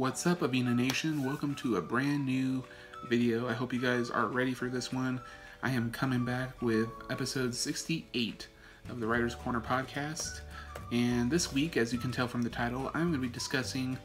What's up, Avina Nation? Welcome to a brand new video. I hope you guys are ready for this one. I am coming back with episode 68 of the Writer's Corner podcast. And this week, as you can tell from the title, I'm going to be discussing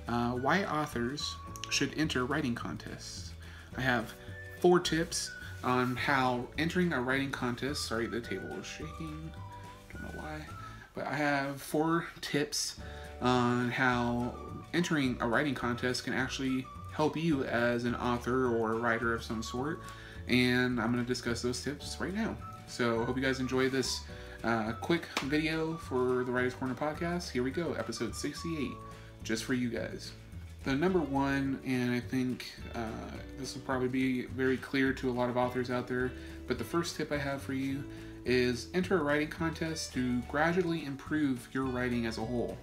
why authors should enter writing contests. I have 4 tips on how entering a writing contest, sorry, the table is shaking, don't know why, but I have 4 tips on how entering a writing contest can actually help you as an author or a writer of some sort, and I'm going to discuss those tips right now. So I hope you guys enjoy this quick video for the Writer's Corner podcast. Here we go, episode 68, just for you guys. The number one, and I think this will probably be very clear to a lot of authors out there, but the first tip I have for you is enter a writing contest to gradually improve your writing as a whole.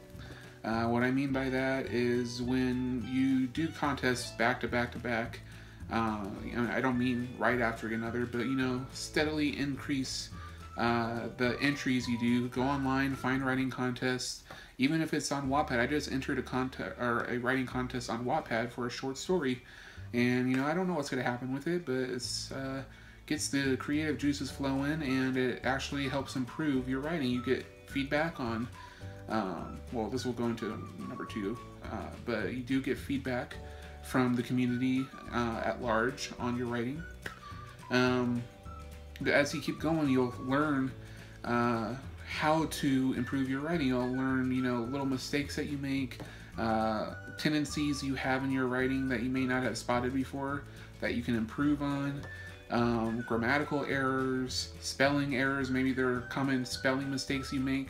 What I mean by that is when you do contests back to back to back, I don't mean right after another, but steadily increase the entries you do. Go online, find writing contests, even if it's on Wattpad. I just entered a writing contest on Wattpad for a short story, and I don't know what's going to happen with it, but it's gets the creative juices flowing, and it actually helps improve your writing. You get feedback on well, this will go into number 2, but you do get feedback from the community at large on your writing. But as you keep going, you'll learn how to improve your writing. You'll learn, little mistakes that you make, tendencies you have in your writing that you may not have spotted before that you can improve on, grammatical errors, spelling errors. Maybe there are common spelling mistakes you make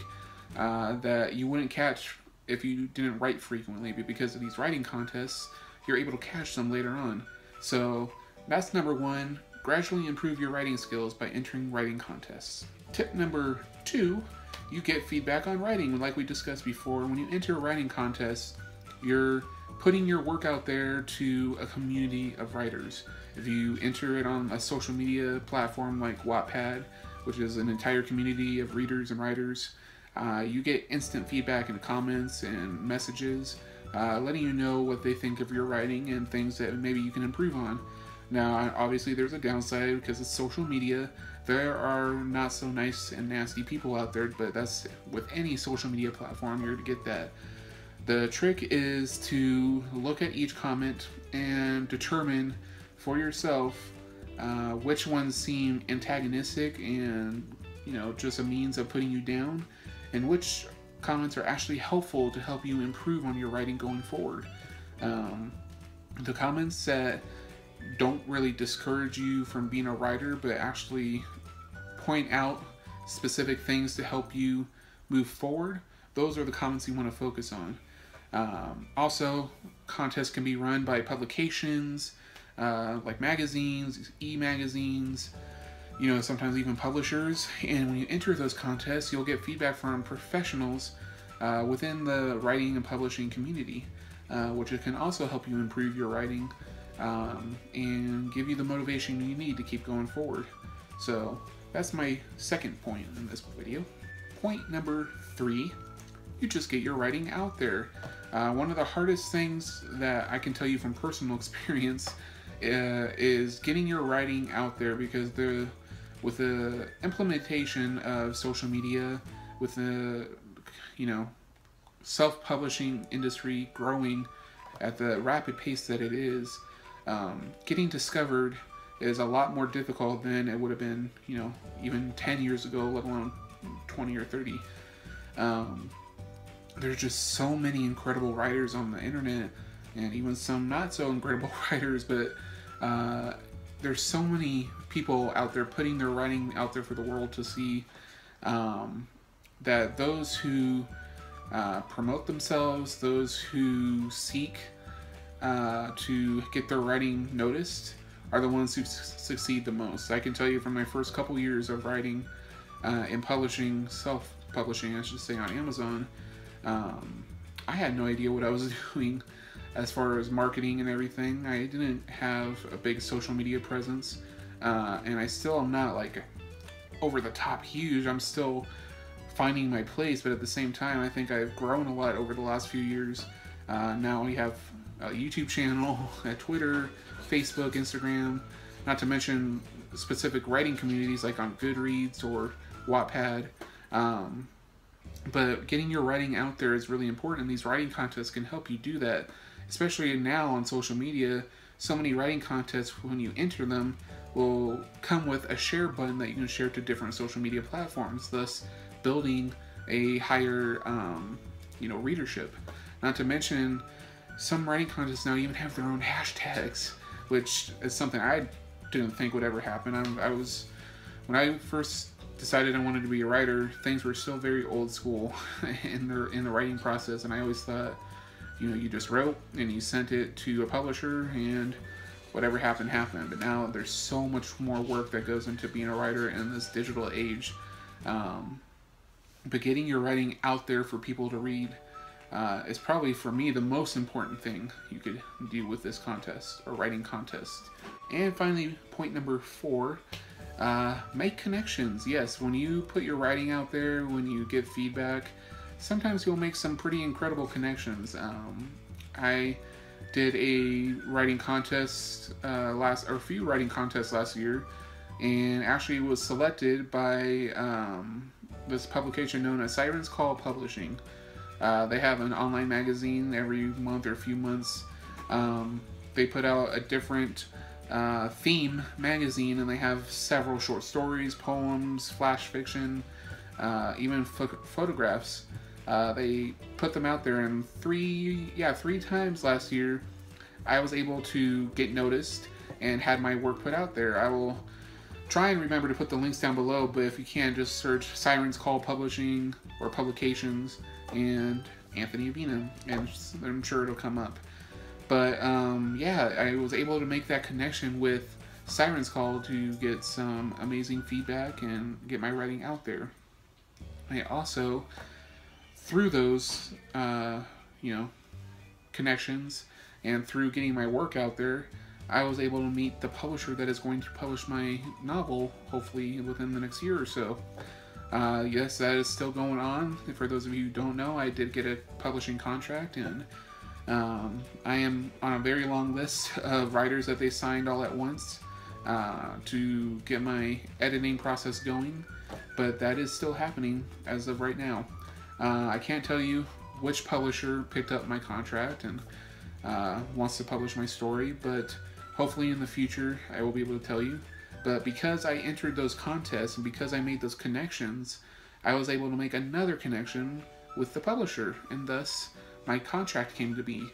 that you wouldn't catch if you didn't write frequently, but because of these writing contests, you're able to catch them later on. So that's number 1, gradually improve your writing skills by entering writing contests. Tip number 2, you get feedback on writing. Like we discussed before, when you enter a writing contest, you're putting your work out there to a community of writers. If you enter it on a social media platform like Wattpad, which is an entire community of readers and writers, you get instant feedback and comments and messages letting you know what they think of your writing and things that maybe you can improve on. Now, obviously there's a downside because it's social media. There are not so nice and nasty people out there, but that's with any social media platform, you're to get that. The trick is to look at each comment and determine for yourself which ones seem antagonistic and just a means of putting you down, and which comments are actually helpful to help you improve on your writing going forward. The comments that don't really discourage you from being a writer, but actually point out specific things to help you move forward, those are the comments you want to focus on. Also, contests can be run by publications, like magazines, e-magazines, sometimes even publishers. And when you enter those contests, you'll get feedback from professionals within the writing and publishing community, which can also help you improve your writing and give you the motivation you need to keep going forward. So that's my second point in this video. Point number 3, you just get your writing out there. One of the hardest things that I can tell you from personal experience is getting your writing out there, because with the implementation of social media, with the self-publishing industry growing at the rapid pace that it is, getting discovered is a lot more difficult than it would have been, even 10 years ago, let alone 20 or 30. There's just so many incredible writers on the internet, and even some not so incredible writers, but there's so many people out there putting their writing out there for the world to see, that those who promote themselves, those who seek to get their writing noticed, are the ones who succeed the most. I can tell you from my first couple years of writing and publishing, self-publishing I should say, on Amazon, I had no idea what I was doing as far as marketing and everything. I didn't have a big social media presence, and I still am not like over the top huge. I'm still finding my place, but at the same time, I think I've grown a lot over the last few years Now we have a YouTube channel, a Twitter, Facebook, Instagram, not to mention specific writing communities like on Goodreads or Wattpad. But getting your writing out there is really important. These writing contests can help you do that, especially now on social media. So many writing contests, when you enter them, will come with a share button that you can share to different social media platforms, thus building a higher readership. Not to mention, some writing contests now even have their own hashtags, which is something I didn't think would ever happen. When I first decided I wanted to be a writer, things were still very old school in the writing process, and I always thought, you just wrote and you sent it to a publisher and whatever happened. But now there's so much more work that goes into being a writer in this digital age. But getting your writing out there for people to read is probably, for me, the most important thing you could do with this contest or writing contest. And finally, point number 4, make connections. Yes, when you put your writing out there, when you give feedback, sometimes you'll make some pretty incredible connections. I did a writing contest a few writing contests last year, and actually was selected by this publication known as Sirens Call Publishing. They have an online magazine every month or a few months. They put out a different theme magazine, and they have several short stories, poems, flash fiction, even photographs. They put them out there, and three times last year I was able to get noticed and had my work put out there. I will try and remember to put the links down below, but if you can, just search Sirens Call Publishing or Publications and Anthony Avina, and I'm sure it'll come up. But I was able to make that connection with Sirens Call to get some amazing feedback and get my writing out there. I also, through those connections and through getting my work out there, I was able to meet the publisher that is going to publish my novel, hopefully within the next year or so. Yes, that is still going on. For those of you who don't know, I did get a publishing contract, and I am on a very long list of writers that they signed all at once to get my editing process going, but that is still happening as of right now. I can't tell you which publisher picked up my contract and wants to publish my story, but hopefully in the future I will be able to tell you. But because I entered those contests and because I made those connections, I was able to make another connection with the publisher, and thus my contract came to be.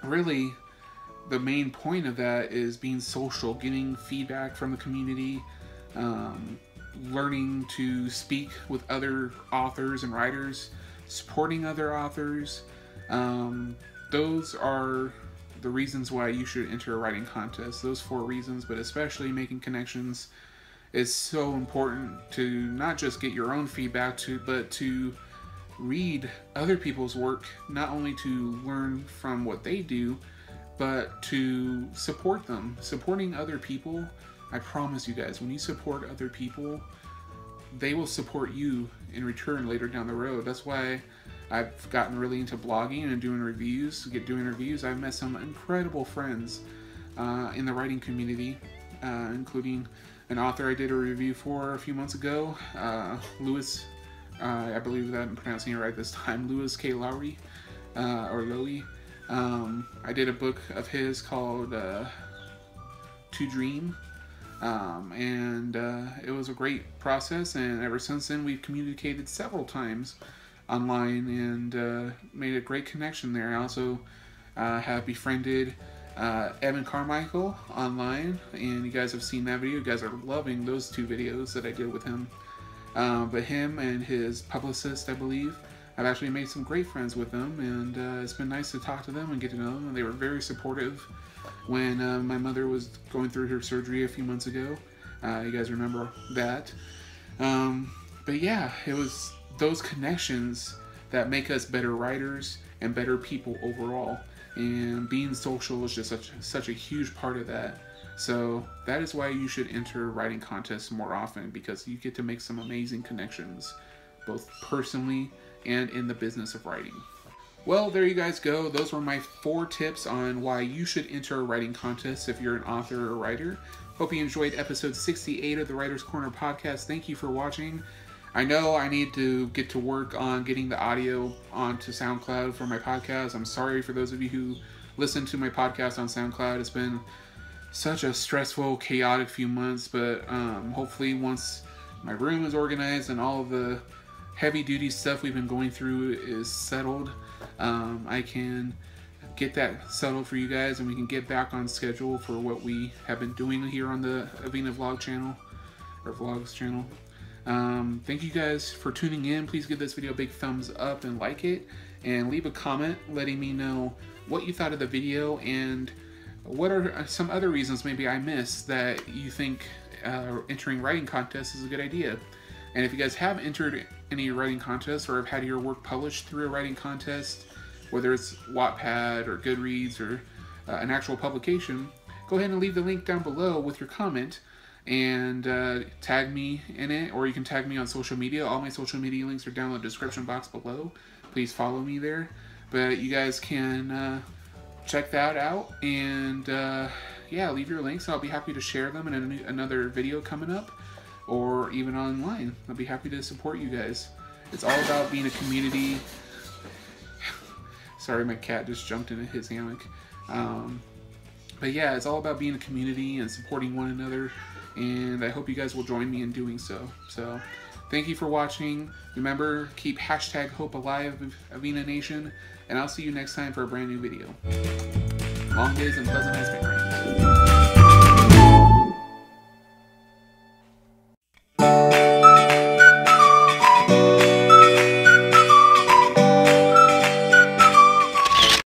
Really, the main point of that is being social, getting feedback from the community, learning to speak with other authors and writers, supporting other authors. Those are the reasons why you should enter a writing contest. Those 4 reasons, but especially making connections is so important to not just get your own feedback, but to read other people's work, not only to learn from what they do, but to support them. Supporting other people, I promise you guys, when you support other people, they will support you in return later down the road. That's why I've gotten really into blogging and doing reviews. I've met some incredible friends in the writing community, including an author I did a review for a few months ago, Lewis, I believe that I'm pronouncing it right this time, Lewis K. Lowry, or Lowy. I did a book of his called To Dream, and it was a great process, and ever since then we've communicated several times online and made a great connection there. I also have befriended Evan Carmichael online, and you guys have seen that video. You guys are loving those 2 videos that I did with him. But him and his publicist, I believe, I've actually made some great friends with them, and it's been nice to talk to them and get to know them. And they were very supportive when my mother was going through her surgery a few months ago. You guys remember that. But yeah, it was those connections that make us better writers and better people overall. And being social is just such a huge part of that. So that is why you should enter writing contests more often, because you get to make some amazing connections, both personally and in the business of writing. Well, there you guys go. Those were my 4 tips on why you should enter a writing contest if you're an author or writer. Hope you enjoyed episode 68 of the Writer's Corner podcast. Thank you for watching. I know I need to get to work on getting the audio onto SoundCloud for my podcast. I'm sorry for those of you who listen to my podcast on SoundCloud. It's been such a stressful, chaotic few months, but hopefully once my room is organized and all of the heavy-duty stuff we've been going through is settled, I can get that settled for you guys, and we can get back on schedule for what we have been doing here on the Avina vlog channel, or vlogs channel. Thank you guys for tuning in. Please give this video a big thumbs up and like it, and leave a comment letting me know what you thought of the video and what are some other reasons maybe I missed that you think entering writing contests is a good idea. And if you guys have entered any writing contests or have had your work published through a writing contest, whether it's Wattpad or Goodreads or an actual publication, go ahead and leave the link down below with your comment and tag me in it, or you can tag me on social media. All my social media links are down in the description box below. Please follow me there. But you guys can check that out, and yeah, leave your links. I'll be happy to share them in another video coming up, or even online. I'll be happy to support you guys. It's all about being a community. Sorry, my cat just jumped into his hammock. But yeah, it's all about being a community and supporting one another, and I hope you guys will join me in doing so. So, thank you for watching. Remember, keep hashtag hope alive, Avina Nation, and I'll see you next time for a brand new video. Long days and pleasant nights, my friends.